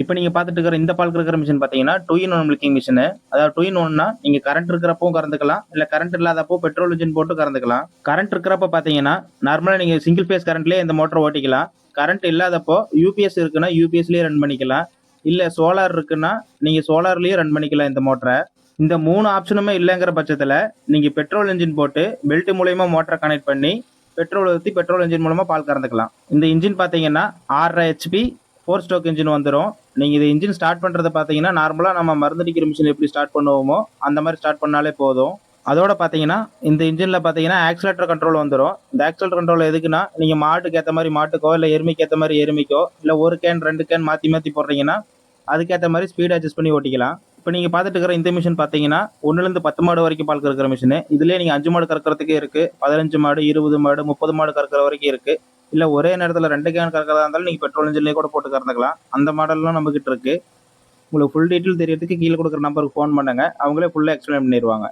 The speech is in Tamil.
இப்போ நீங்க பார்த்துட்டு இருக்கிற இந்த பால் கறக்கிற மிஷின் பார்த்தீங்கன்னா, 2 இன் 1 மில்கிங் மிஷினு. அதாவது 2 இன் 1ன்னா நீங்க கரண்ட் இருக்கிறப்பவும் கறந்துக்கலாம். இல்ல கரண்ட் இல்லாதப்போ பெட்ரோல் இன்ஜின் போட்டு கறந்துக்கலாம். கரண்ட் இருக்கிறப்ப பார்த்தீங்கன்னா, நார்மலா நீங்க சிங்கிள் ஃபேஸ் கரண்ட்லயே இந்த மோட்டர ஓட்டிக்கலாம். கரண்ட் இல்லாதப்போ யூபிஎஸ் இருக்குன்னா யூபிஎஸ்லயே ரன் பண்ணிக்கலாம். இல்ல சோலார் இருக்குன்னா நீங்க சோலார்லயே ரன் பண்ணிக்கலாம் இந்த மோட்டர. இந்த 3 ஆப்ஷனுமே இல்லங்கிற பட்சத்துல நீங்க பெட்ரோல் இன்ஜின் போட்டு பெல்ட் மூலியமா மோட்டர கனெக்ட் பண்ணி பெட்ரோல் ஊத்தி பெட்ரோல் இன்ஜின் மூலமா பால் கறந்துக்கலாம். இந்த இன்ஜின் பார்த்தீங்கன்னா 6.5 ஹெச்பி 4 ஸ்ட்ரோக் இன்ஜின் வந்துரும். நீங்க இது இன்ஜின் ஸ்டார்ட் பண்றத பார்த்தீங்கன்னா, நார்மலா நம்ம மருந்தடிக்கிற மிஷின் எப்படி ஸ்டார்ட் பண்ணுவோமோ அந்த மாதிரி ஸ்டார்ட் பண்ணாலே போதும். அதோட பார்த்தீங்கன்னா, இந்த இன்ஜின்ல பார்த்தீங்கன்னா ஆக்சிலேட்டர் கண்ட்ரோல் வந்துரும். இந்த ஆக்சிலேட்டர் கண்ட்ரோல் எதுக்குன்னா, நீங்க மாட்டுக்கு ஏத்த மாதிரி மாட்டுக்கோ, இல்ல எருமைக்கு ஏத்த மாதிரி எருமைக்கோ, இல்ல 1 கேன் 2 கேன் மாத்தி மாத்தி போடுறீங்கன்னா, அதுக்கேத்த மாதிரி ஸ்பீட் அட்ஜஸ்ட் பண்ணி ஓட்டிக்கலாம். இப்போ நீங்க பார்த்துட்டு இருக்கிற இந்த மிஷின் பார்த்தீங்கன்னா, 1லேருந்து 10 மாடு வரைக்கும் பால் கறக்கிற மிஷினு. இதுலயே நீங்க 5 மாடு கறக்கிறதுக்கு இருக்கு. 15 மாடு, 20 மாடு, 30 மாடு கறக்கிற வரைக்கும் இருக்கு. இல்ல ஒரே நேரத்துல 2 கேன் கறக்கிறதா இருந்தாலும் நீங்க பெட்ரோல் இன்ஜின்லயே கூட போட்டு கறந்துக்கலாம். அந்த மாடல்லாம் நம்ம கிட்ட இருக்கு. உங்களுக்கு ஃபுல் டீடைல் தெரியறதுக்கு கீழ குடுக்குற நம்பருக்கு ஃபோன் பண்ணுங்க. அவங்களே ஃபுல்லா எக்ஸ்பிளைன் பண்ணிருவாங்க.